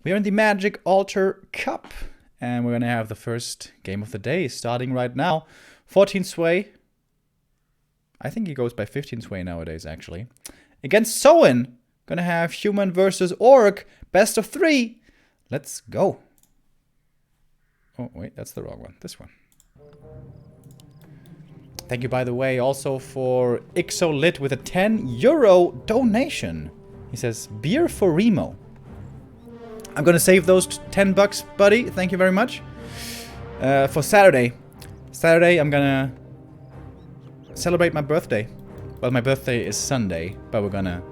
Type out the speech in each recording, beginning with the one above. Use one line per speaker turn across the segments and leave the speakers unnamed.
We are in the Magic Altar Cup, and we're going to have the first game of the day starting right now. 14 sway. I think he goes by 15 sway nowadays, actually. Against Soin. Going to have human versus orc. Best of 3. Let's go. Oh, wait, that's the wrong one. This one. Thank you, by the way, also for Ixolit with a €10 donation. He says, beer for Remo. I'm going to save those 10 bucks, buddy. Thank you very much. For Saturday. Saturday, I'm going to celebrate my birthday. Well, my birthday is Sunday, but we're going to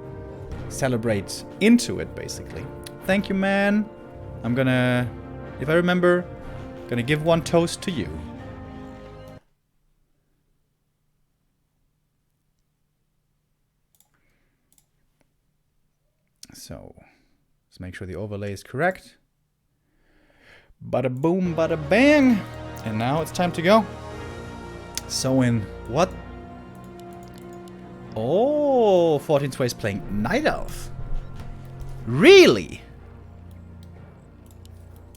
celebrate into it, basically. Thank you, man. I'm going to, if I remember, going to give one toast to you. So, let's make sure the overlay is correct. Bada boom, bada bang. And now it's time to go. So in what? Oh, 14 Sway is playing Night Elf. Really?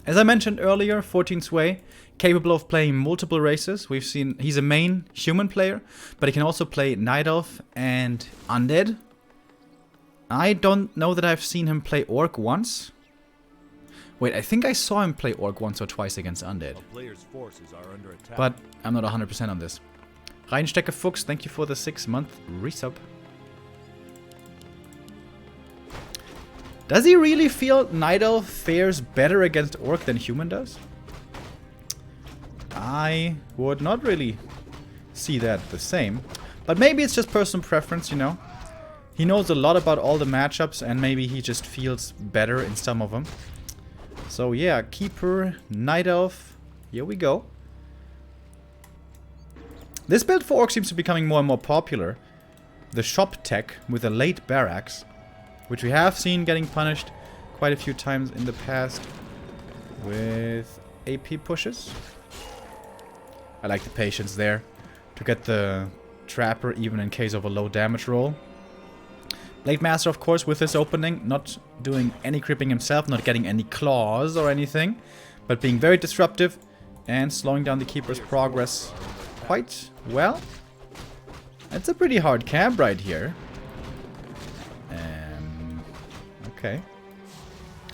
As I mentioned earlier, 14 Sway, capable of playing multiple races. We've seen he's a main human player, but he can also play Night Elf and Undead. I don't know that I've seen him play Orc once. Wait, I think I saw him play Orc once or twice against Undead. But I'm not 100% on this. Reinstecker Fuchs, thank you for the 6-month resub. Does he really feel Night Elf fares better against Orc than human does? I would not really see that the same. But maybe it's just personal preference, you know. He knows a lot about all the matchups and maybe he just feels better in some of them. So yeah, Keeper, Night Elf, here we go. This build for Orc seems to be becoming more and more popular. The shop tech with a late barracks, which we have seen getting punished quite a few times in the past with AP pushes. I like the patience there to get the Trapper even in case of a low damage roll. Blade Master, of course, with this opening, not doing any creeping himself, not getting any claws or anything, but being very disruptive and slowing down the Keeper's progress quite well. It's a pretty hard camp right here. Okay.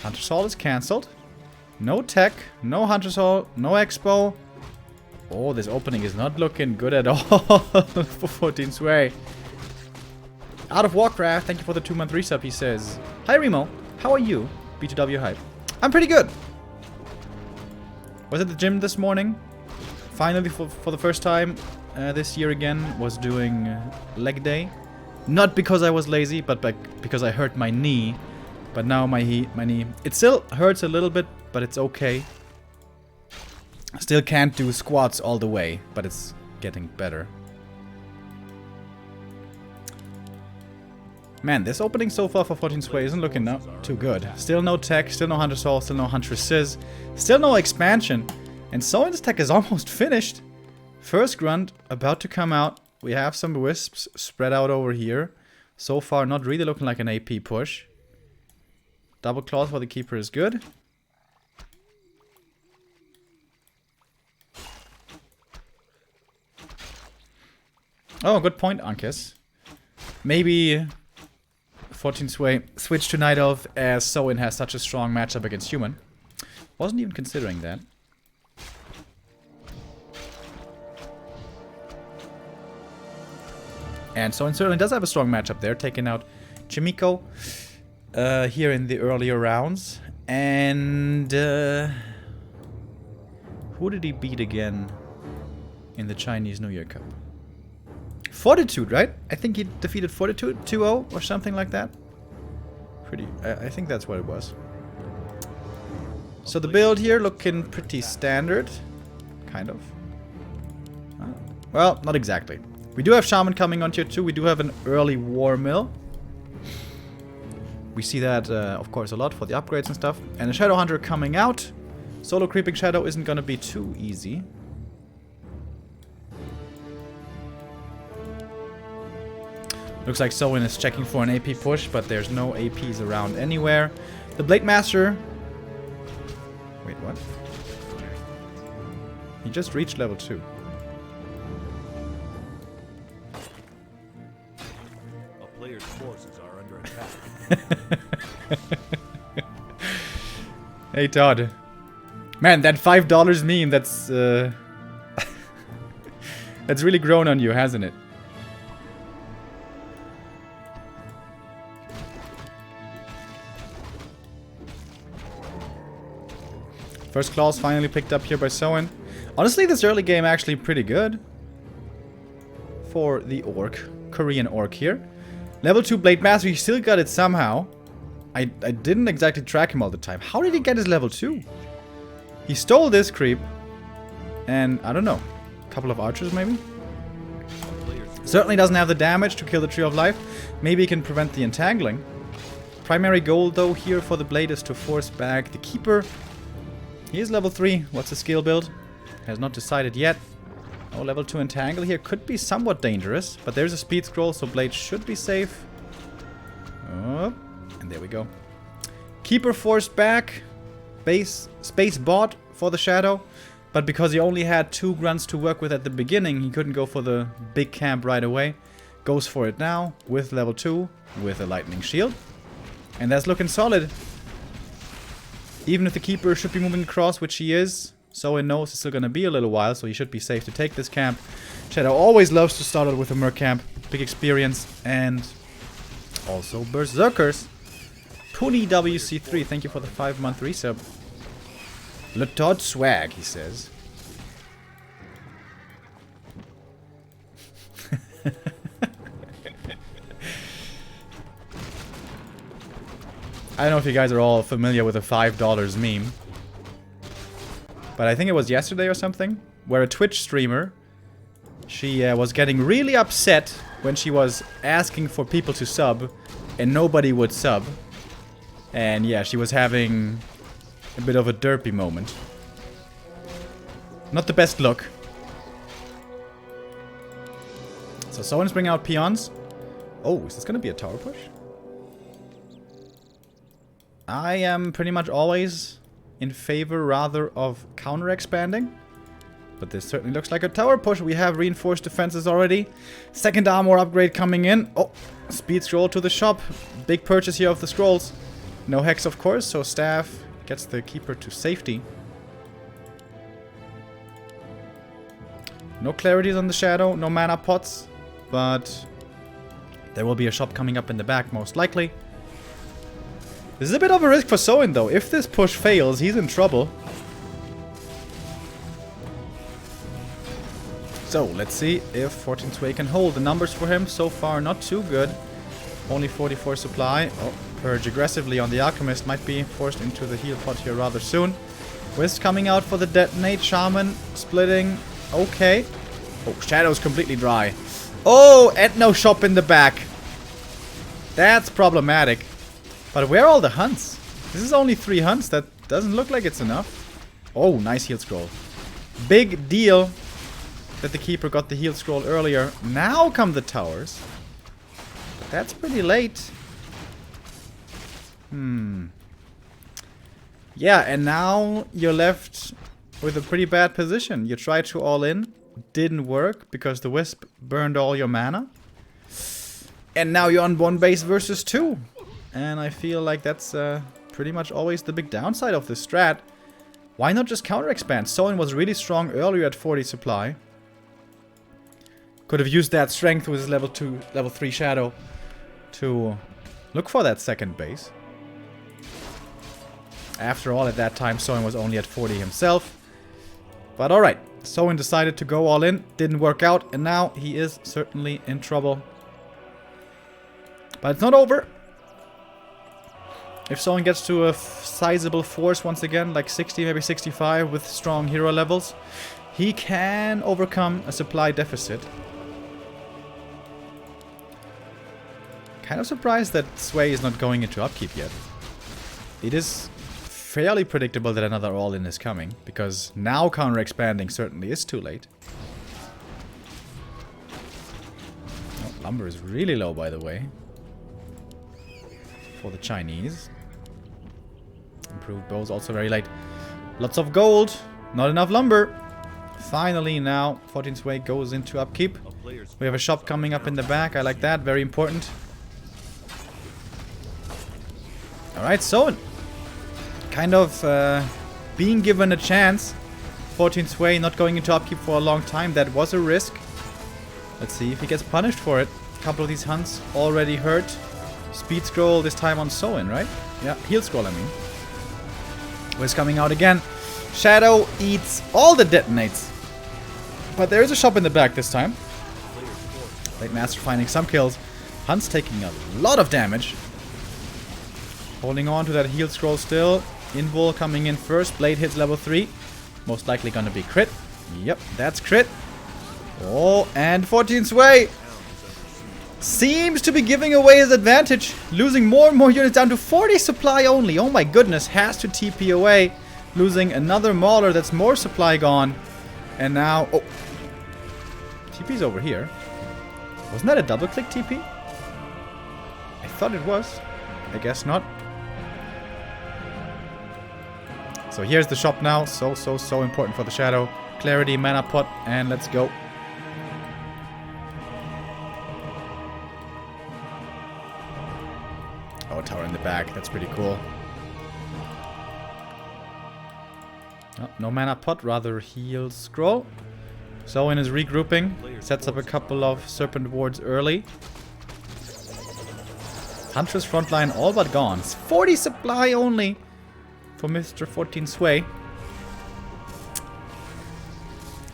Hunter's Hall is cancelled. No tech, no Hunter's Hall, no Expo. Oh, this opening is not looking good at all for 14 Sway. Out of Warcraft, thank you for the 2-month resub, he says. Hi Remo, how are you? B2W Hype. I'm pretty good. Was at the gym this morning. Finally, for the first time this year again, was doing leg day. Not because I was lazy, but because I hurt my knee. But now my knee, it still hurts a little bit, but it's okay. Still can't do squats all the way, but it's getting better. Man, this opening so far for 14 Sway isn't looking too good. Still no tech, still no Hunter's Hall, still no Huntresses, still no expansion. And Soin's tech is almost finished. First grunt about to come out. We have some wisps spread out over here. So far not really looking like an AP push. Double claws for the Keeper is good. Oh, good point, Ankis. Maybe 14 Sway switch to Night Elf as Soin has such a strong matchup against human. Wasn't even considering that. And Soin certainly does have a strong matchup there, taking out Chimiko here in the earlier rounds. And who did he beat again in the Chinese New Year Cup? Fortitude, right? I think he defeated Fortitude 2-0 or something like that. I think that's what it was. So the build here looking pretty standard. Kind of. Well, not exactly. We do have Shaman coming on tier 2. We do have an early War Mill. We see that, of course, a lot for the upgrades and stuff. And a Shadow Hunter coming out. Solo Creeping Shadow isn't going to be too easy. Looks like Soin is checking for an AP push, but there's no APs around anywhere. The Blade Master Wait, what? He just reached level 2.
A player's forces are under attack.
Hey, Todd. Man, that $5 meme, that's that's really grown on you, hasn't it? First claws finally picked up here by Soen. Honestly, this early game actually pretty good for the orc, Korean orc here. Level 2 Blade Master, he still got it somehow. I didn't exactly track him all the time. How did he get his level 2? He stole this creep. And, I don't know, a couple of archers maybe? Certainly doesn't have the damage to kill the Tree of Life. Maybe he can prevent the entangling. Primary goal though here for the blade is to force back the Keeper. He is level 3. What's his skill build? Has not decided yet. Oh, level 2 entangle here could be somewhat dangerous. But there's a speed scroll, so blade should be safe. Oh, and there we go. Keeper forced back. Space bought for the shadow. But because he only had 2 grunts to work with at the beginning, he couldn't go for the big camp right away. Goes for it now with level 2 with a lightning shield. And that's looking solid. Even if the Keeper should be moving across, which he is, Soen knows it's still going to be a little while, so he should be safe to take this camp. Shadow always loves to start out with a Merc camp. Big experience. And also Berserkers. Puni WC3, thank you for the 5-month resub. Le Todd swag, he says. I don't know if you guys are all familiar with the $5 meme. But I think it was yesterday or something, where a Twitch streamer, she was getting really upset when she was asking for people to sub, and nobody would sub. And yeah, she was having a bit of a derpy moment. Not the best look. So someone's bringing out peons. Oh, is this gonna be a tower push? I am pretty much always in favor rather of counter expanding. But this certainly looks like a tower push. We have reinforced defenses already. Second armor upgrade coming in. Oh, speed scroll to the shop. Big purchase here of the scrolls. No hex, of course, so staff gets the Keeper to safety. No clarities on the shadow, no mana pots, but there will be a shop coming up in the back, most likely. This is a bit of a risk for Soen, though. If this push fails, he's in trouble. So, let's see if 14th Way can hold. The numbers for him so far not too good. Only 44 supply. Oh, Purge aggressively on the Alchemist. Might be forced into the heal pot here rather soon. Wisp coming out for the Detonate. Shaman splitting. Okay. Oh, Shadow's completely dry. Oh, and no shop in the back. That's problematic. But where are all the hunts? This is only 3 hunts. That doesn't look like it's enough. Oh, nice heal scroll. Big deal that the Keeper got the heal scroll earlier. Now come the towers. But that's pretty late. Yeah, and now you're left with a pretty bad position. You tried to all in. Didn't work because the Wisp burned all your mana. And now you're on 1 base versus 2. And I feel like that's pretty much always the big downside of this strat. Why not just counter expand? Soen was really strong earlier at 40 supply. Could have used that strength with his level 2, level 3 shadow to look for that second base. After all, at that time, Soen was only at 40 himself. But alright, Soen decided to go all in. Didn't work out, and now he is certainly in trouble. But it's not over. If Soen gets to a sizable force once again, like 60, maybe 65 with strong hero levels, he can overcome a supply deficit. Kind of surprised that Sway is not going into upkeep yet. It is fairly predictable that another all-in is coming, because now counter-expanding certainly is too late. Oh, lumber is really low, by the way. For the Chinese. Improved bows also very late. Lots of gold. Not enough lumber. Finally now, 14th Way goes into upkeep. We have a shop coming up in the back. I like that. Very important. Alright, so kind of being given a chance. 14th Way not going into upkeep for a long time. That was a risk. Let's see if he gets punished for it. A couple of these hunts already hurt. Speed scroll this time on Soin, right? Yeah, heal scroll I mean. Where's coming out again. Shadow eats all the detonates. But there is a shop in the back this time. Blade Master finding some kills. Hunt's taking a lot of damage. Holding on to that heal scroll still. Invul coming in first. Blade hits level 3. Most likely gonna be crit. Yep, that's crit. Oh, and 14th Way seems to be giving away his advantage. Losing more and more units down to 40 supply only. Oh my goodness, has to TP away. Losing another Mauler, that's more supply gone. And now... oh. TP's over here. Wasn't that a double-click TP? I thought it was. I guess not. So here's the shop now. So important for the Shadow. Clarity, mana pot, and let's go. Oh, tower in the back. That's pretty cool. Oh, no mana pot, rather heal scroll. Zoin is regrouping. Sets up a couple of Serpent Wards early. Huntress frontline all but gone. 40 supply only for Mr. 14th Way.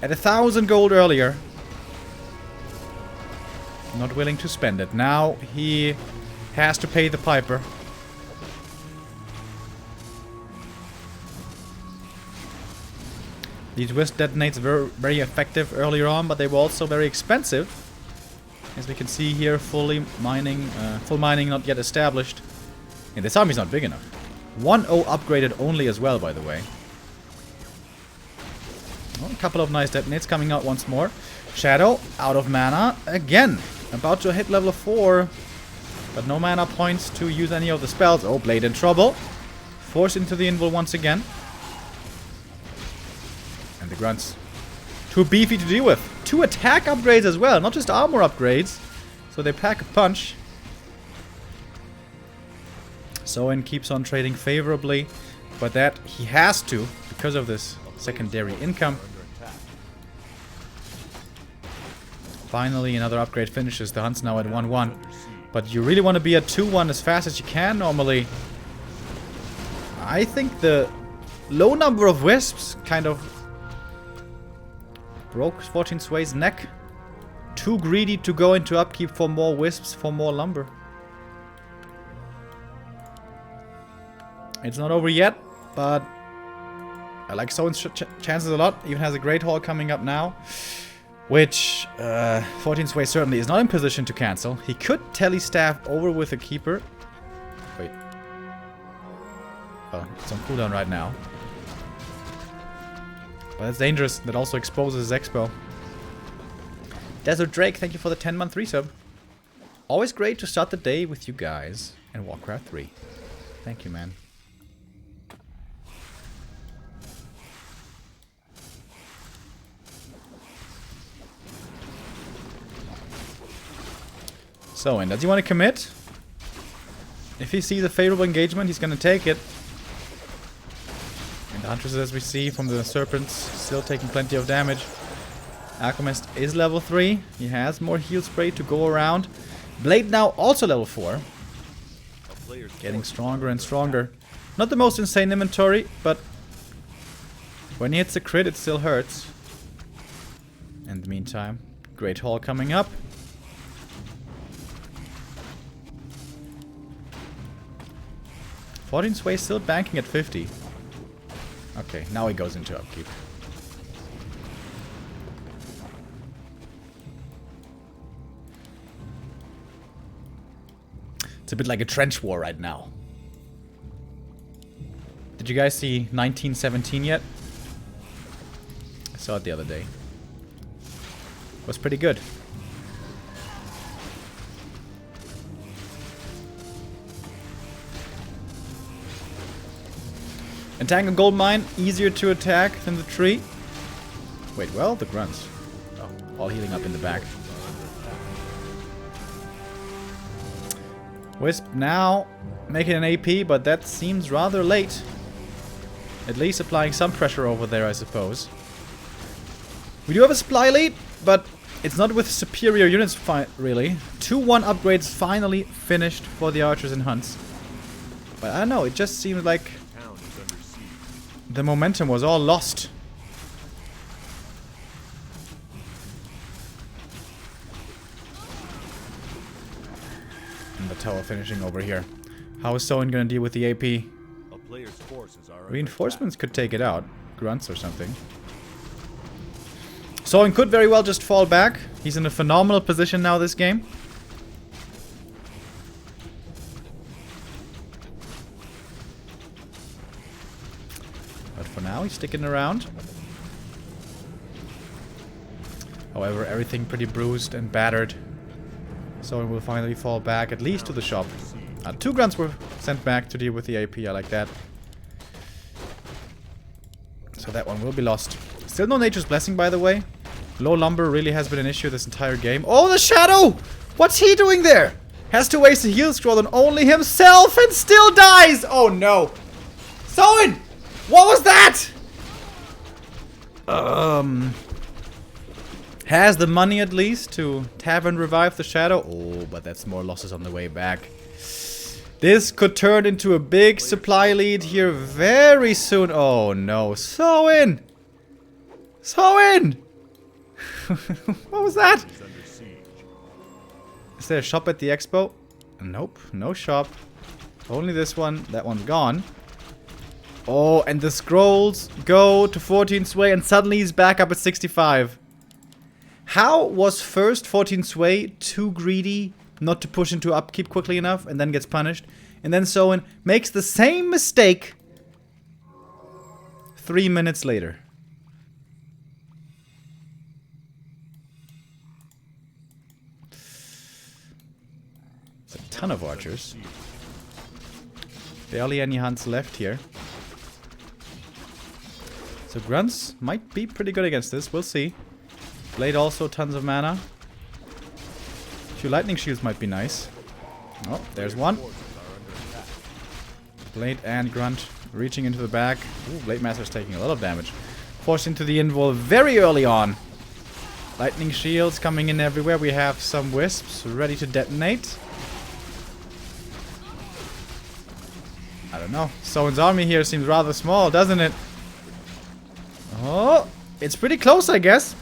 At 1,000 gold earlier. Not willing to spend it. Now he has to pay the piper. These Wisp detonates were very effective earlier on, but they were also very expensive. As we can see here, full mining not yet established. And this army's not big enough. 1-0 upgraded only as well, by the way. Well, a couple of nice detonates coming out once more. Shadow, out of mana again. About to hit level 4. But no mana points to use any of the spells. Oh, Blade in trouble. Forced into the invul once again. And the grunts. Too beefy to deal with. 2 attack upgrades as well, not just armor upgrades. So they pack a punch. Zoin keeps on trading favorably. But that he has to because of this secondary income. Finally, another upgrade finishes. The hunt's now at 1-1. But you really want to be at 2-1 as fast as you can normally. I think the low number of wisps kind of broke 14th Way's neck. Too greedy to go into upkeep for more wisps, for more lumber. It's not over yet, but I like Zoin's chances a lot. Even has a great haul coming up now. Which 14th Way certainly is not in position to cancel. He could telestaff over with a keeper. Wait. Well, it's on cooldown right now. But that's dangerous. That also exposes his expo. Desert Drake, thank you for the 10-month resub. Always great to start the day with you guys in Warcraft 3. Thank you, man. So, and does he want to commit? If he sees a favorable engagement, he's going to take it. And the Huntress, as we see from the Serpents, still taking plenty of damage. Alchemist is level 3. He has more heal spray to go around. Blade now also level 4. Getting stronger and stronger. Not the most insane inventory, but when he hits a crit, it still hurts. In the meantime, great haul coming up. Sway still banking at 50. Okay, now he goes into upkeep. It's a bit like a trench war right now. Did you guys see 1917 yet? I saw it the other day. It was pretty good. Attack a gold mine, easier to attack than the tree. Wait, well, the grunts. Oh, all healing up in the back. Wisp now making an AP, but that seems rather late. At least applying some pressure over there, I suppose. We do have a supply lead, but it's not with superior units, really. 2-1 upgrades finally finished for the archers and hunts. But I don't know, it just seems like the momentum was all lost. And the tower finishing over here. How is Soin gonna deal with the AP?
A player's forces are
Reinforcements could take it out. Grunts or something. Soin could very well just fall back. He's in a phenomenal position now this game. But for now, he's sticking around. However, everything pretty bruised and battered. Soin will finally fall back, at least to the shop. 2 grunts were sent back to deal with the AP. I like that. So that one will be lost. Still no Nature's Blessing, by the way. Low lumber really has been an issue this entire game. Oh, the Shadow! What's he doing there? Has to waste a heal scroll on only himself and still dies! Oh no! Soin! What was that? Has the money at least to tavern revive the Shadow? Oh, but that's more losses on the way back. This could turn into a big supply lead here very soon. Oh no, Soin! Soin! What was that? Is there a shop at the expo? Nope, no shop. Only this one. That one's gone. Oh, and the scrolls go to 14 sway and suddenly he's back up at 65. How was first 14 sway too greedy not to push into upkeep quickly enough and then gets punished? And then Soin makes the same mistake 3 minutes later. It's a ton of archers. Barely any hunts left here. So grunts might be pretty good against this. We'll see. Blade also tons of mana. A few lightning shields might be nice. Oh, there's one. Blade and grunt reaching into the back. Ooh, Blade Master's taking a lot of damage. Forced into the invul very early on. Lightning shields coming in everywhere. We have some wisps ready to detonate. I don't know. Soin's army here seems rather small, doesn't it? Oh, it's pretty close, I guess.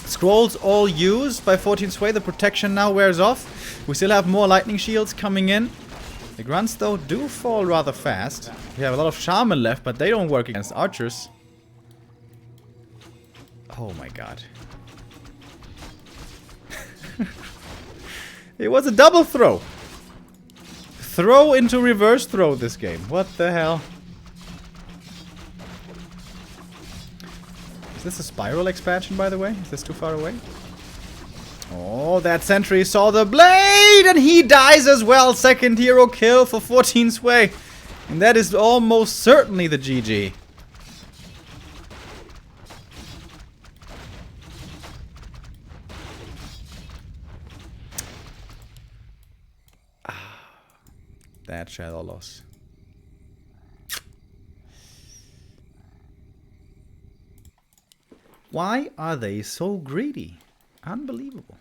Scrolls all used by 14 sway. The protection now wears off. We still have more lightning shields coming in. The grunts, though, do fall rather fast. We have a lot of shaman left, but they don't work against archers. Oh my god. It was a double throw. Throw into reverse throw this game. What the hell? Is this a spiral expansion, by the way? Is this too far away? Oh, that sentry saw the blade and he dies as well. Second hero kill for 14 sway. And that is almost certainly the GG. That shadow loss. Why are they so greedy? Unbelievable.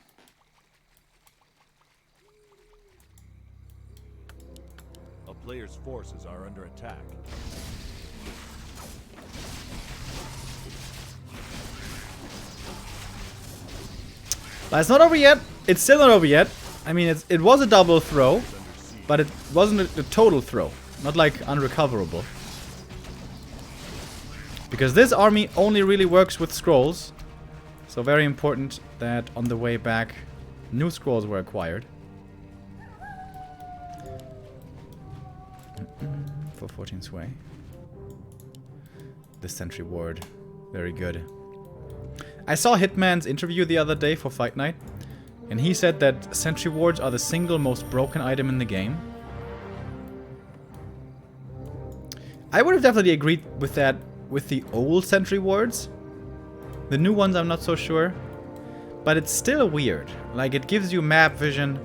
A player's forces are under attack.
But it's not over yet. It's still not over yet. I mean, it was a double throw, but it wasn't a total throw. Not like unrecoverable. Because this army only really works with scrolls. So very important that on the way back, new scrolls were acquired. For 14 sway. The sentry ward. Very good. I saw Hitman's interview the other day for Fight Night. And he said that sentry wards are the single most broken item in the game. I would have definitely agreed with that with the old Sentry Wards. The new ones I'm not so sure. But it's still weird. Like, it gives you map vision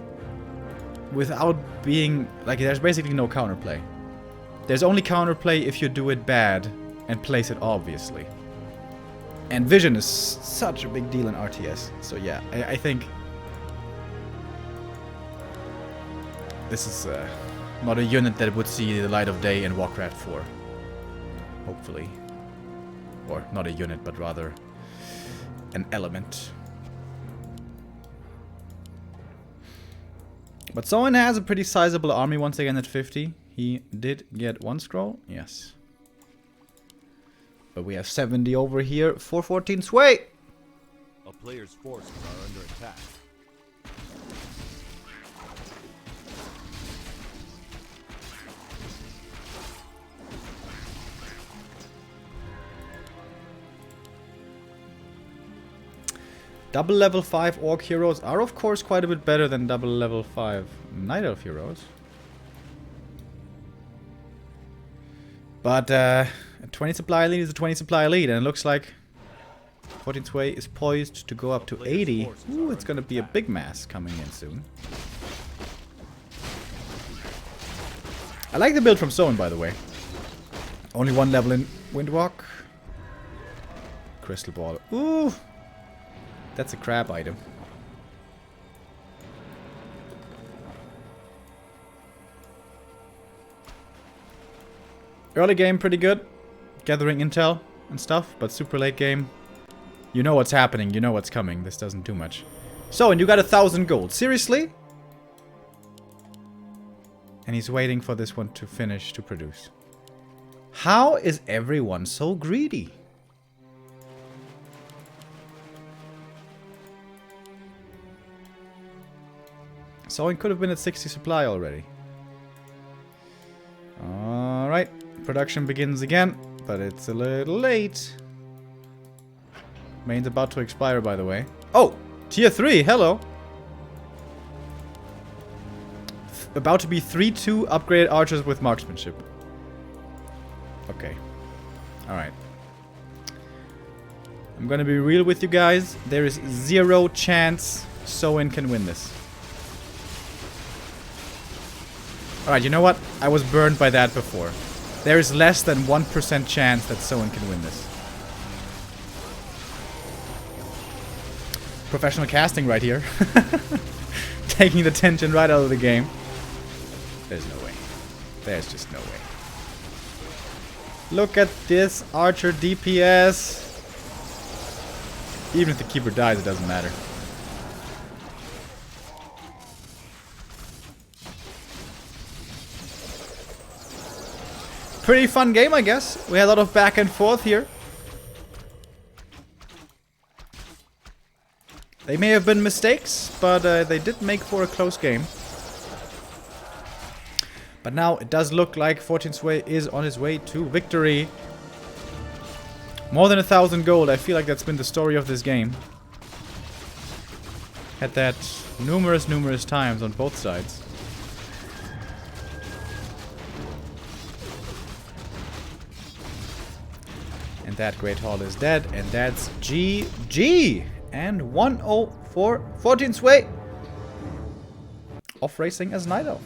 without being... Like, there's basically no counterplay. There's only counterplay if you do it bad and place it obviously. And vision is such a big deal in RTS. So yeah, I think... This is not a unit that would see the light of day in Warcraft 4. Hopefully. Or not a unit, but rather an element. But Soin has a pretty sizable army once again at 50. He did get one scroll, yes. But we have 70 over here for 14 sway.
A player's forces are under attack.
Double level 5 Orc heroes are of course quite a bit better than double level 5 Night Elf heroes. But a 20 supply lead is a 20 supply lead, and it looks like 14 sway is poised to go up to 80. Ooh, it's gonna be a big mass coming in soon. I like the build from Soin, by the way. Only one level in Windwalk. Crystal Ball. Ooh! That's a crab item. Early game pretty good. Gathering intel and stuff, but super late game. You know what's happening, you know what's coming. This doesn't do much. So, and you got 1,000 gold. Seriously? And he's waiting for this one to finish to produce. How is everyone so greedy? So it could have been at 60 supply already. Alright, production begins again, but it's a little late. Main's about to expire, by the way. Oh! Tier 3, hello! About to be 3-2 upgraded archers with marksmanship. Okay. Alright. I'm gonna be real with you guys. There is 0 chance Soin can win this. Alright, you know what? I was burned by that before. There is less than 1% chance that Soin can win this. Professional casting right here. Taking the tension right out of the game. There's no way. There's just no way. Look at this archer DPS. Even if the keeper dies, it doesn't matter. Pretty fun game, I guess. We had a lot of back and forth here. They may have been mistakes, but they did make for a close game. But now it does look like 14 Sway is on his way to victory. More than 1,000 gold. I feel like that's been the story of this game. Had that numerous times on both sides. And that Great Hall is dead, and that's GG! And 1-0 for 14 Sway. Off racing as Night Elf.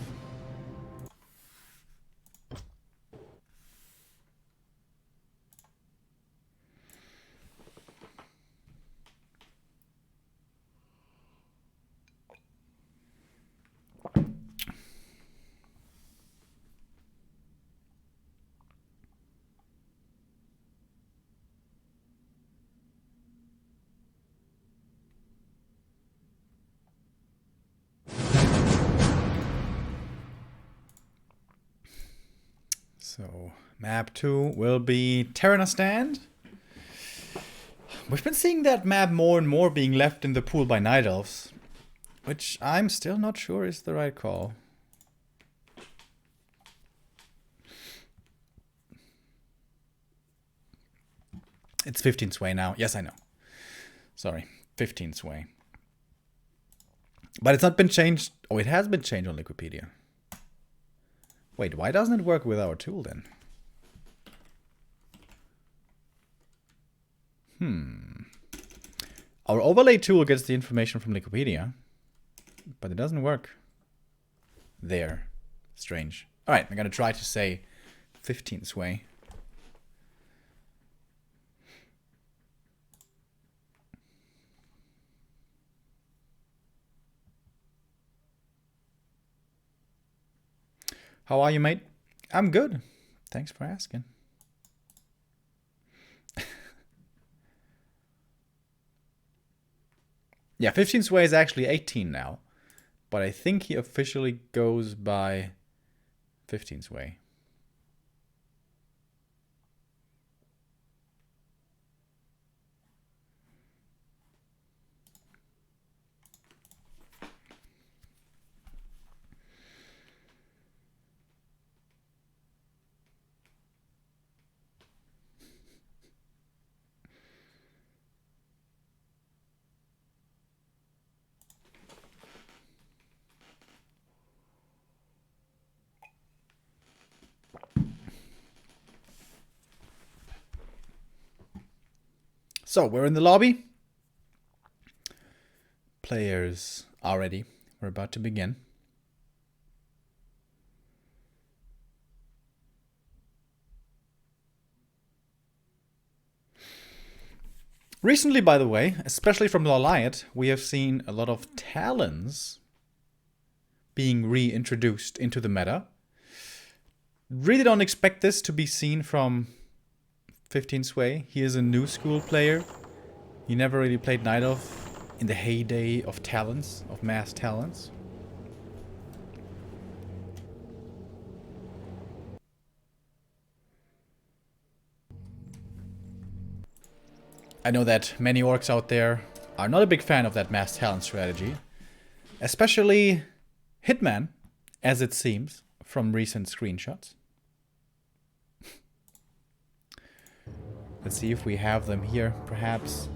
So, map 2 will be Terranosstand. We've been seeing that map more and more being left in the pool by Night Elves, which I'm still not sure is the right call. It's 15 Sway now. Yes, I know. Sorry, 15 Sway. But it's not been changed. Oh, it has been changed on Wikipedia. Wait, why doesn't it work with our tool then? Our overlay tool gets the information from Wikipedia, but it doesn't work there. Strange. Alright, I'm gonna try to say 15 sway. How are you, mate? I'm good. Thanks for asking. Yeah, 15 sway is actually 18 now. But I think he officially goes by 15 sway. So, we're in the lobby. Players are ready. We're about to begin. Recently, by the way, especially from Lolliot, we have seen a lot of talons being reintroduced into the meta. Really don't expect this to be seen from 15 sway. He is a new school player. He never really played Night Elf in the heyday of talents, of mass talents. I know that many orcs out there are not a big fan of that mass talent strategy. Especially Hitman, as it seems from recent screenshots. Let's see if we have them here, perhaps,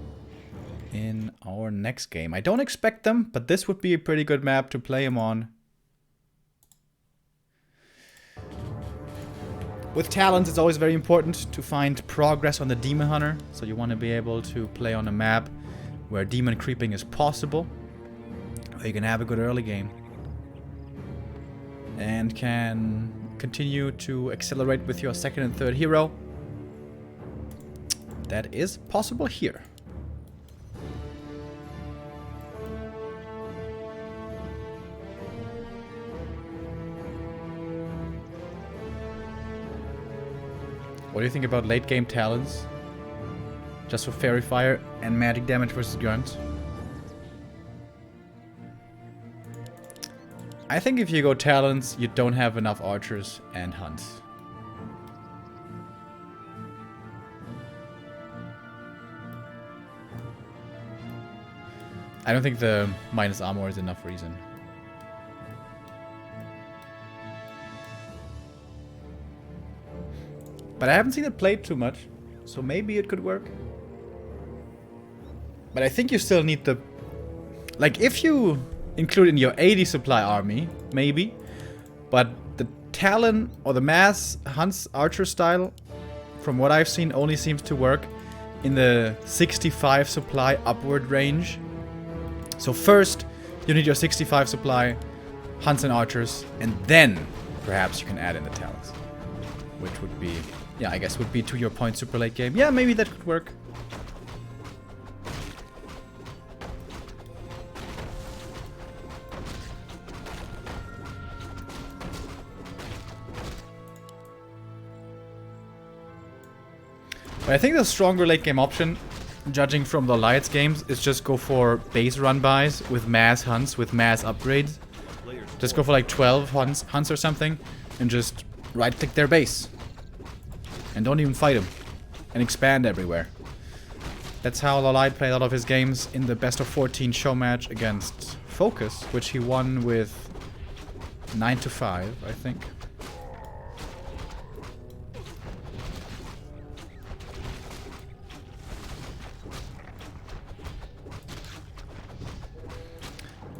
in our next game. I don't expect them, but this would be a pretty good map to play him on. With talents, it's always very important to find progress on the Demon Hunter. So you want to be able to play on a map where demon creeping is possible. Where you can have a good early game. And can continue to accelerate with your second and third hero. That is possible here. What do you think about late game talents? Just for Fairy Fire and magic damage versus Grunt? I think if you go talents, you don't have enough archers and hunts. I don't think the minus armor is enough reason. But I haven't seen it played too much, so maybe it could work. But I think you still need the... Like, if you include in your 80 supply army, maybe. But the Talon or the mass hunts archer style, from what I've seen, only seems to work in the 65 supply upward range. So first, you need your 65 supply, hunts and archers, and then perhaps you can add in the talents. Which would be, yeah, I guess would be to your point super late game. Yeah, maybe that could work. But I think the stronger late game option, judging from the Alliance games, is just go for base run bys with mass hunts, with mass upgrades. Just go for like 12 hunts or something, and just right click their base. And don't even fight them. And expand everywhere. That's how Lollight played a lot of his games in the best of 14 show match against Focus, which he won with 9-5, I think.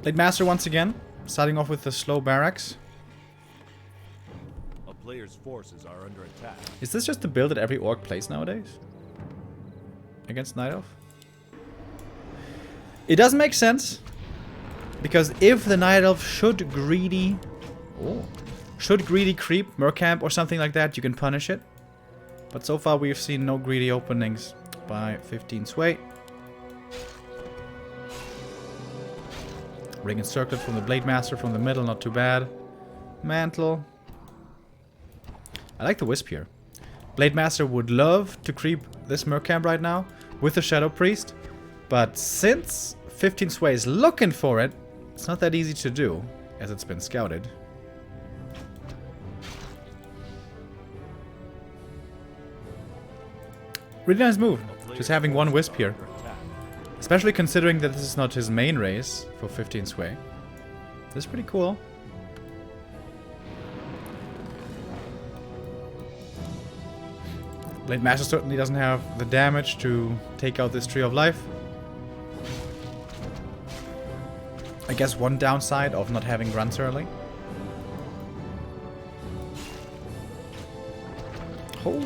Late Master once again, starting off with the slow barracks.
A player's forces are under attack.
Is this just the build that every orc plays nowadays? against Night Elf. It doesn't make sense. Because if the Night Elf should greedy creep Mercamp or something like that, you can punish it. But so far we've seen no greedy openings by 15 Sway. Ring Encirclet from the Blade Master from the middle, not too bad. Mantle. I like the Wisp here. Blade Master would love to creep this Mercamp right now with the Shadow Priest. But since 15 Sway is looking for it, it's not that easy to do, as it's been scouted. Really nice move, just having one Wisp here. Especially considering that this is not his main race for 15 Sway. This is pretty cool. Blade Master certainly doesn't have the damage to take out this Tree of Life. I guess one downside of not having runs early. Oh!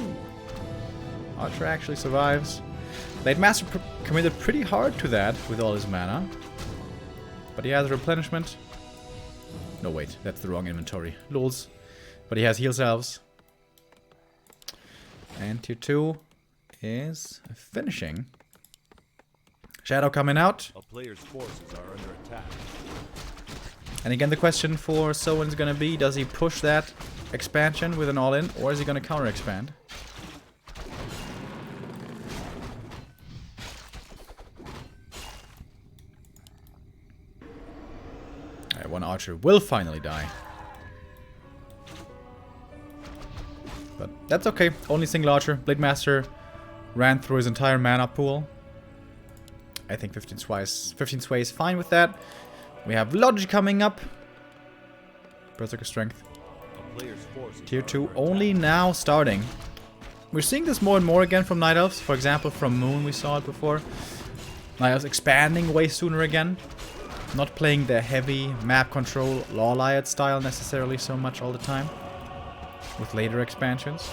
Archer actually survives. Blade Master committed pretty hard to that with all his mana. But he has replenishment. No, wait, that's the wrong inventory. Lols. But he has heal salves. And tier 2 is finishing. Shadow coming out.
A player's forces are under attack.
And again, the question for Soen is going to be, does he push that expansion with an all-in, or is he going to counter-expand? Alright, one archer will finally die. But that's okay. Only single archer. Blade Master ran through his entire mana pool. I think 15 Sway is fine with that. We have Lodge coming up. Berserker Strength. Tier 2 only now starting. We're seeing this more and more again from Night Elves. For example, from Moon we saw it before. Night Elves expanding way sooner again. Not playing the heavy map control Lawliot style necessarily so much all the time. With later expansions.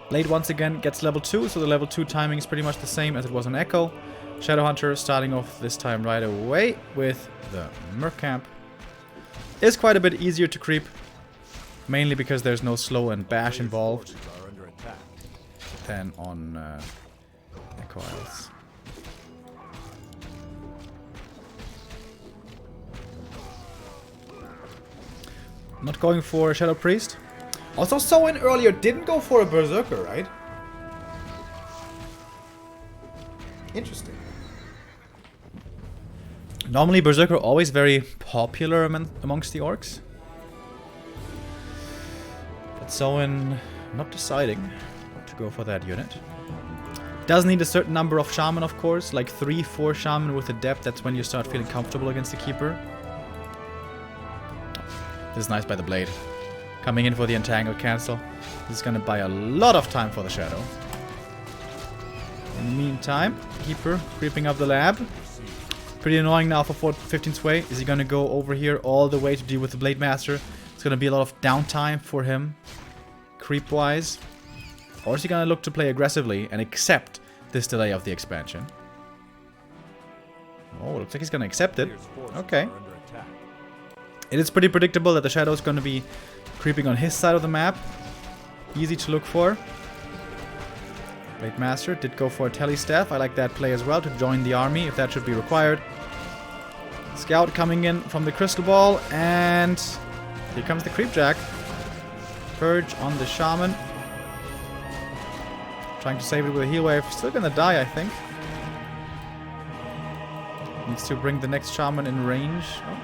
Blade once again gets level 2, so the level 2 timing is pretty much the same as it was on Echo. Shadowhunter starting off this time right away with the Mercamp. Is quite a bit easier to creep. Mainly because there's no slow and bash involved. Than on Echo Isles. Not going for Shadow Priest. Also, Soen earlier didn't go for a Berserker, right? Interesting. Normally, Berserker always very popular amongst the orcs. But Soen not deciding to go for that unit. Does need a certain number of Shaman, of course. Like 3-4 Shaman with Adept. That's when you start feeling comfortable against the Keeper. This is nice by the Blade. Coming in for the Entangle cancel. This is going to buy a lot of time for the Shadow. In the meantime, Keeper creeping up the lab. Pretty annoying now for 15 Sway. Is he going to go over here all the way to deal with the Blade Master? It's going to be a lot of downtime for him, creep-wise. Or is he going to look to play aggressively and accept this delay of the expansion? Oh, looks like he's going to accept it. Okay. It is pretty predictable that the Shadow is going to be creeping on his side of the map. Easy to look for. Blade Master did go for a Telestaff. I like that play as well, to join the army if that should be required. Scout coming in from the Crystal Ball, and here comes the Creepjack. Purge on the Shaman. Trying to save it with a heal wave. Still gonna die, I think. Needs to bring the next Shaman in range. Oh.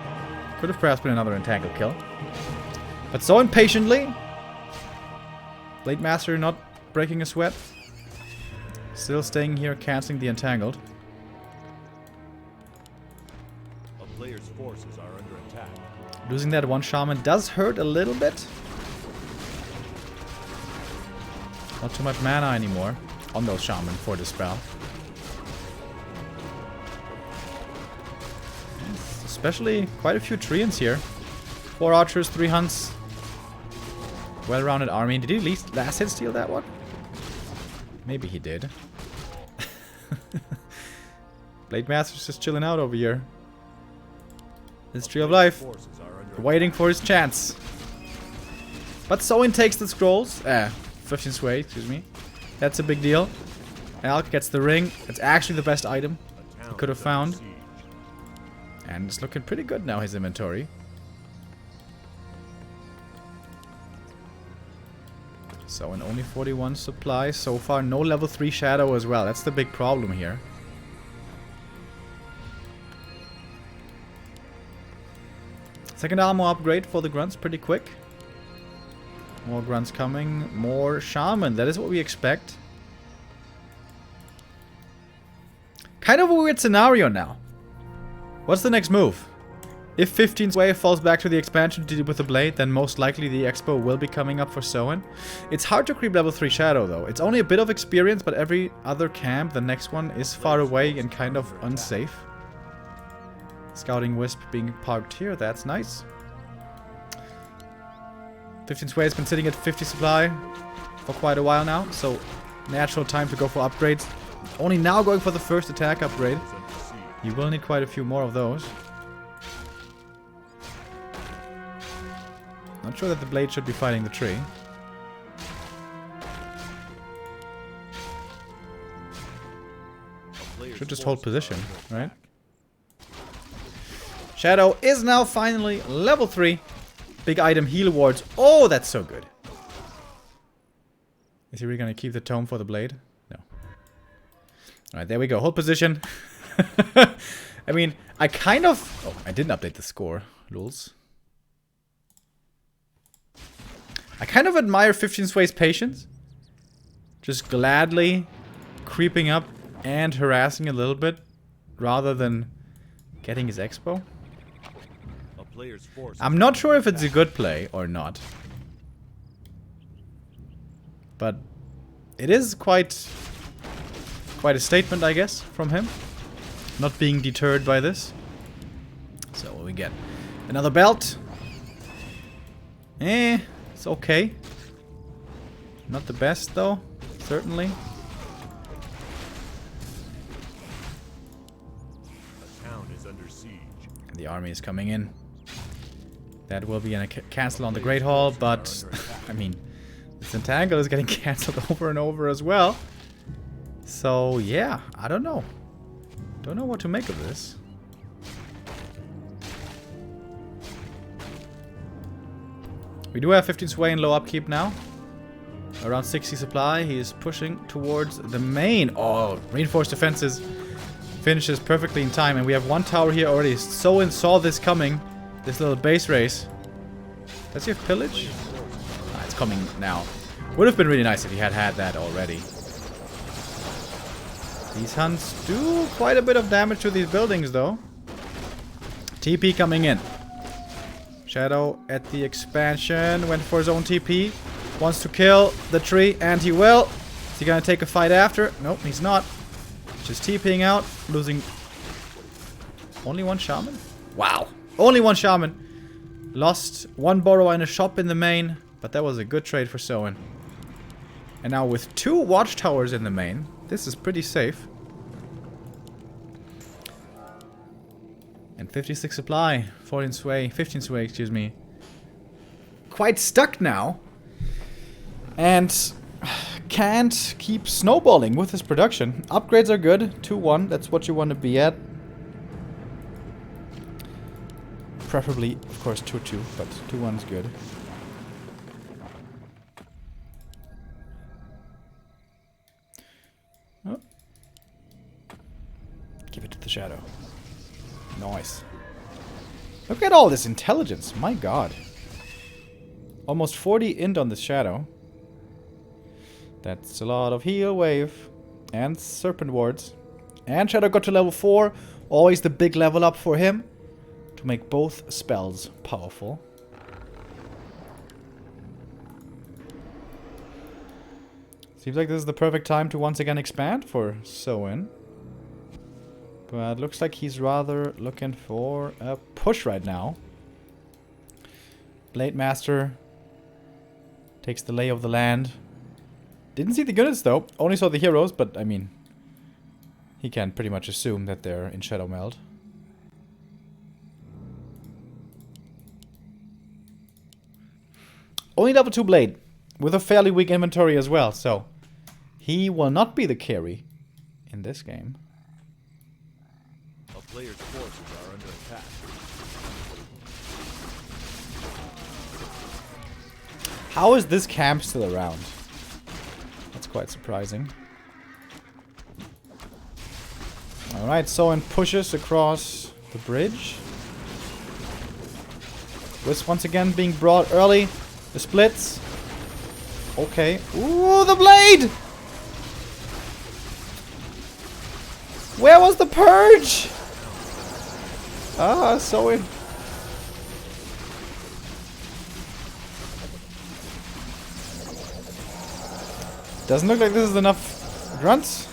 Could have perhaps been another Entangle kill. But so impatiently. Blade Master not breaking a sweat. Still staying here, canceling the Entangled.
A player's forces are under attack.
Losing that one Shaman does hurt a little bit. Not too much mana anymore on those Shaman for the spell. Especially quite a few Treants here. 4 Archers, 3 Hunts. Well-rounded army. Did he at least last hit steal that one? Maybe he did. Blade Master's just chilling out over here. History of life. Waiting for his chance. But Soin takes the scrolls. 15 sway, excuse me. That's a big deal. Alk gets the ring. It's actually the best item he could have found. And it's looking pretty good now, his inventory. So, in only 41 supplies so far. No level 3 shadow as well. That's the big problem here. Second armor upgrade for the grunts pretty quick. More grunts coming. More shaman. That is what we expect. Kind of a weird scenario now. What's the next move? If 15's wave falls back to the expansion to deal with the blade, then most likely the expo will be coming up for Soin. It's hard to creep level 3 shadow though. It's only a bit of experience, but every other camp, the next one, is far away and kind of unsafe. Scouting Wisp being parked here, that's nice. 15's way has been sitting at 50 supply for quite a while now, so natural time to go for upgrades. Only now going for the first attack upgrade. You will need quite a few more of those. Not sure that the blade should be fighting the tree. Should just hold position, right? Shadow is now finally level 3. Big item heal wards. Oh, that's so good. Is he really gonna keep the tome for the blade? No. Alright, there we go. Hold position. I mean, I kind of... Oh, I didn't update the score. Lulz. I kind of admire 15 Sway's patience. Just gladly creeping up and harassing a little bit rather than getting his expo. I'm not sure if it's a good play or not. But it is quite a statement, I guess, from him. Not being deterred by this. So what we get? Another belt. It's okay. Not the best though, certainly.
The town is under siege.
And the army is coming in. That will be in a cancel on the Great Hall, but I mean, this entangle is getting cancelled over and over as well. So yeah, I don't know. Don't know what to make of this. We do have 15 sway and low upkeep now. Around 60 supply. He is pushing towards the main. Oh, reinforced defenses finishes perfectly in time. And we have one tower here already. Soin saw this coming. This little base race. Does he have pillage? Ah, it's coming now. Would have been really nice if he had had that already. These hunts do quite a bit of damage to these buildings though. TP coming in. Shadow at the expansion. Went for his own TP. Wants to kill the tree, and he will. Is he gonna take a fight after? Nope, he's not. Just TPing out. Losing only one shaman? Wow. Only one shaman. Lost one borrower and a shop in the main. But that was a good trade for Soin. And now with 2 watchtowers in the main, this is pretty safe. And 56 supply. 14 sway. 15 sway, excuse me. Quite stuck now. And can't keep snowballing with his production. Upgrades are good. 2-1. That's what you want to be at. Preferably, of course, 2-2. But 2-1 is good. Oh. Give it to the shadow. Nice. Look at all this intelligence. My god. Almost 40 int on this shadow. That's a lot of heal wave. And serpent wards. And shadow got to level 4. Always the big level up for him. To make both spells powerful. Seems like this is the perfect time to once again expand for Soin. But looks like he's rather looking for a push right now. Blade Master takes the lay of the land. Didn't see the units though. Only saw the heroes, but I mean, he can pretty much assume that they're in Shadow Meld. Only level 2 blade, with a fairly weak inventory as well, so he will not be the carry in this game.
A player's forces are under attack.
How is this camp still around? That's quite surprising. Alright, Soen pushes across the bridge. Wisp once again being brought early. The splits. Okay. Ooh, the blade! Where was the purge? Ah, Soen. Doesn't look like this is enough grunts.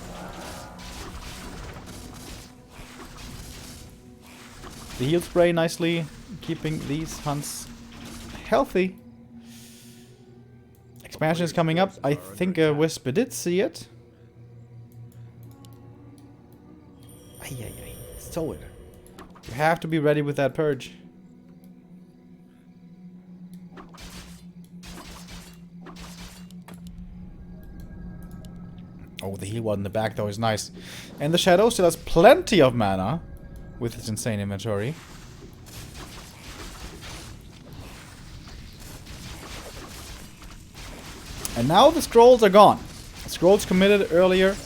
The heal spray nicely keeping these hunts healthy. Expansion is coming up. I think Wisp did see it. So you have to be ready with that purge. Oh, the heal ward in the back though is nice. And the Shadow still has plenty of mana with his insane inventory. And now the scrolls are gone. The scrolls committed earlier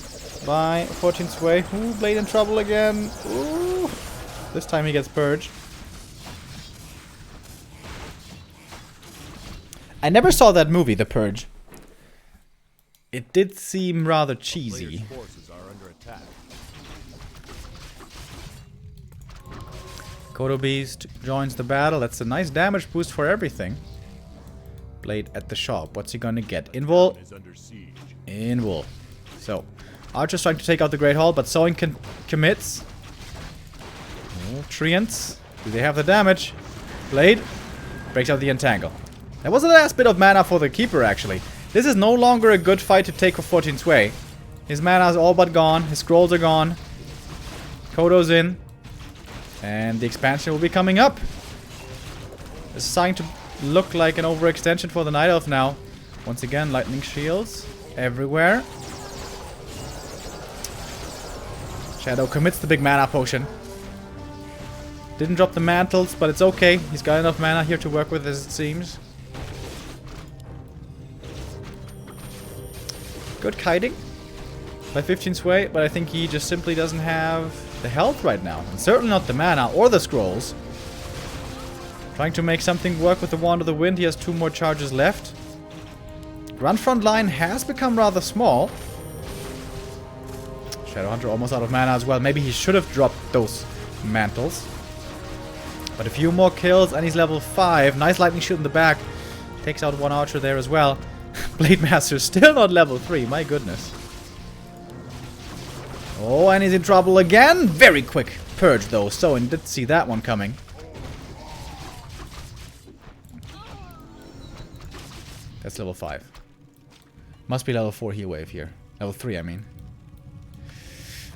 by 14 Sway. Ooh, Blade in trouble again. Ooh. This time he gets purged. I never saw that movie, The Purge. It did seem rather cheesy.
Forces are under attack.
Kodo Beast joins the battle. That's a nice damage boost for everything. Blade at the shop. What's he gonna get? Invul. Invul. So, Archer's trying to take out the Great Hall, but Soen commits. Oh, Treants. Do they have the damage? Blade breaks out the Entangle. That was the last bit of mana for the Keeper, actually. This is no longer a good fight to take for 14 Sway. His mana is all but gone. His scrolls are gone. Kodo's in. And the expansion will be coming up. It's starting to look like an overextension for the Night Elf now. Once again, lightning shields everywhere. Shadow commits the big mana potion. Didn't drop the mantles, but it's okay. He's got enough mana here to work with, as it seems. Good kiting by 15 Sway, but I think he just simply doesn't have the health right now. And certainly not the mana or the scrolls. Trying to make something work with the Wand of the Wind. He has 2 more charges left. Grunt front line has become rather small. Shadowhunter almost out of mana as well. Maybe he should have dropped those mantles. But a few more kills and he's level 5. Nice lightning shield in the back. Takes out 1 archer there as well. Blade Master still not level 3. My goodness. Oh, and he's in trouble again. Very quick purge though. Soen did see that one coming. That's level 5. Must be level 4 heal wave here. Level 3, I mean.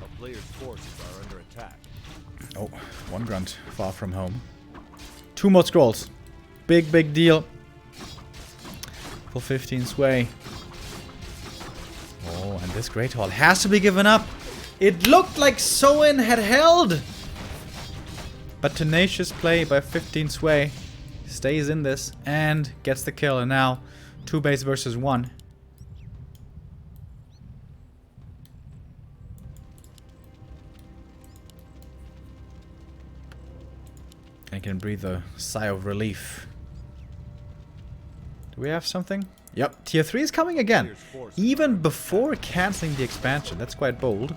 A player's forces are under attack.
Oh, 1 grunt far from home. 2 more scrolls. Big deal. For 15 Sway. Oh, and this Great Hall has to be given up. It looked like Soen had held. But tenacious play by 15 Sway. Stays in this and gets the kill. And now 2 base versus 1. I can breathe a sigh of relief. Do we have something? Yep, tier 3 is coming again. Even before cancelling the expansion. That's quite bold.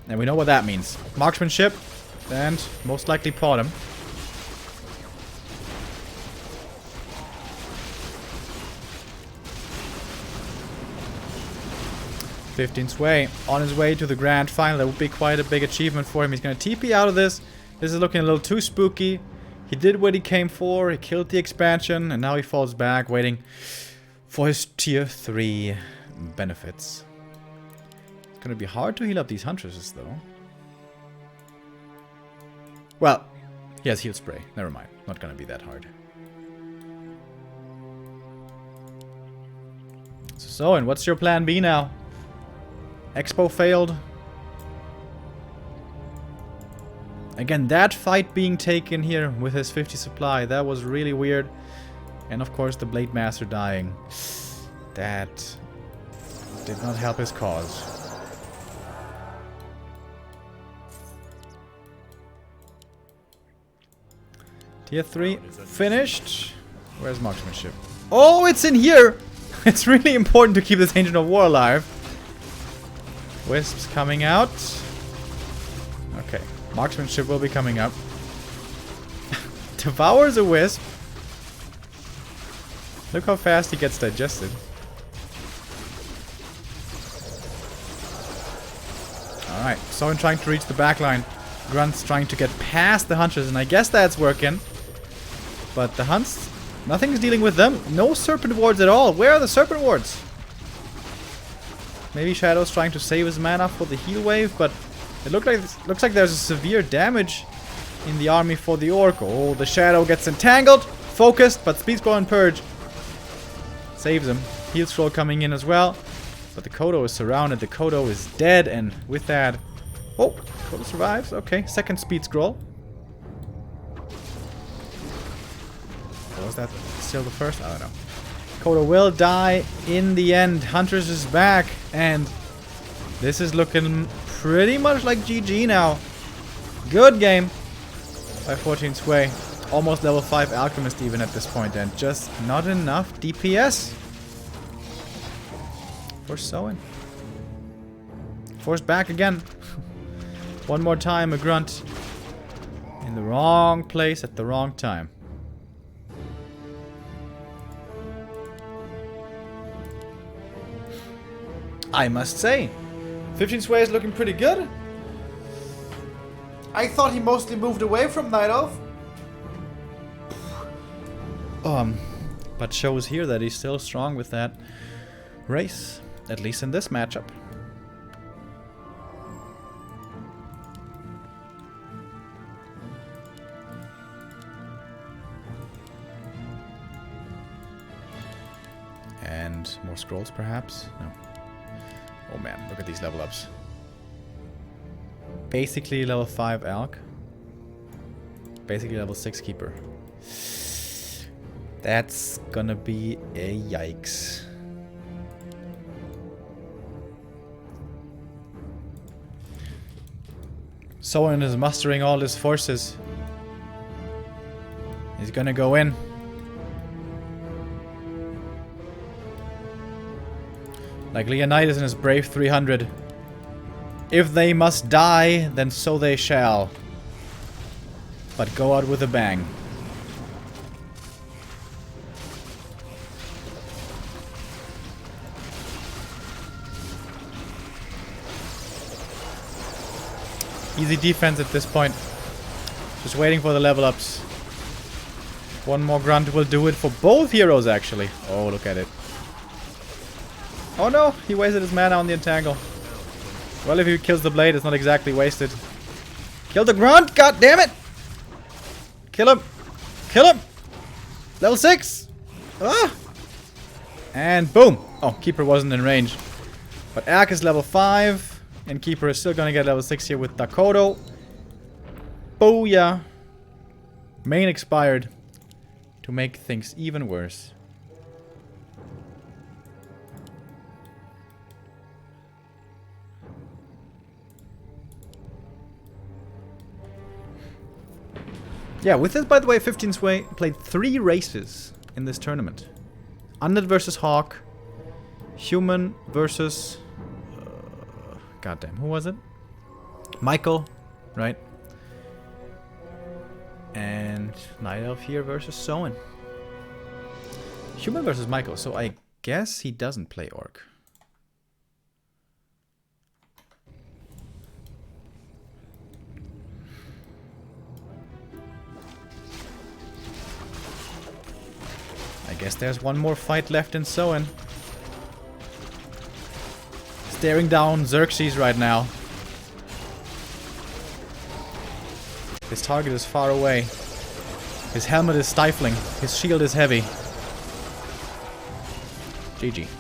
And we know what that means. Marksmanship and most likely Podem. 15 Sway on his way to the grand final. That would be quite a big achievement for him. He's going to TP out of this. This is looking a little too spooky. He did what he came for. He killed the expansion, and now he falls back, waiting for his tier 3 benefits. It's gonna be hard to heal up these huntresses though. Well, he has heal spray. Never mind. Not gonna be that hard. So, and what's your plan B now? Expo failed. Again, that fight being taken here with his 50 supply, that was really weird. And of course the Blade Master dying. That did not help his cause. Tier 3 finished. Where's marksmanship? Oh, it's in here! It's really important to keep this Ancient of War alive. Wisps coming out. Okay, marksmanship will be coming up. Devours a wisp. Look how fast he gets digested. Alright, Sorin trying to reach the back line. Grunt's trying to get past the hunters, and I guess that's working. But the hunts, nothing's dealing with them. No serpent wards at all. Where are the serpent wards? Maybe Shadow's trying to save his mana for the heal wave, but it looks like there's a severe damage in the army for the Orc. Oh, the Shadow gets entangled, focused, but Speed Scroll and Purge saves him. Heal Scroll coming in as well. But the Kodo is surrounded. The Kodo is dead, and with that... Oh, Kodo survives. Okay, second Speed Scroll. Or was that still the first? I don't know. Kodo will die in the end. Huntress is back, and this is looking pretty much like GG now. Good game by 14 Sway. Almost level 5 Alchemist even at this point, and just not enough DPS for Soin. Forced back again. One more time, a grunt in the wrong place at the wrong time. I must say, 15 Sway is looking pretty good. I thought he mostly moved away from Night Elf. But shows here that he's still strong with that race, at least in this matchup. And more scrolls perhaps? No. Oh man, look at these level ups. Basically level 5 Alch. Basically level 6 Keeper. That's gonna be a yikes. Sorin is mustering all his forces. He's gonna go in. Like Leonidas and his brave 300. If they must die, then so they shall. But go out with a bang. Easy defense at this point. Just waiting for the level ups. One more grunt will do it for both heroes actually. Oh, look at it. Oh no, he wasted his mana on the entangle. Well, if he kills the blade, it's not exactly wasted. Kill the grunt, god damn it! Kill him! Kill him! Level 6! Ah! And boom! Oh, Keeper wasn't in range. But Alch is level 5. And Keeper is still gonna get level 6 here with Dakoto. Booyah! Main expired. To make things even worse. Yeah, with this, by the way, 15 Sway played 3 races in this tournament. Undead versus Hawk. Human versus... goddamn, who was it? Michael, right? And Night Elf here versus Soin. Human versus Michael, so I guess he doesn't play Orc. I guess there's one more fight left in Soen. Staring down Xerxes right now. His target is far away. His helmet is stifling. His shield is heavy. GG.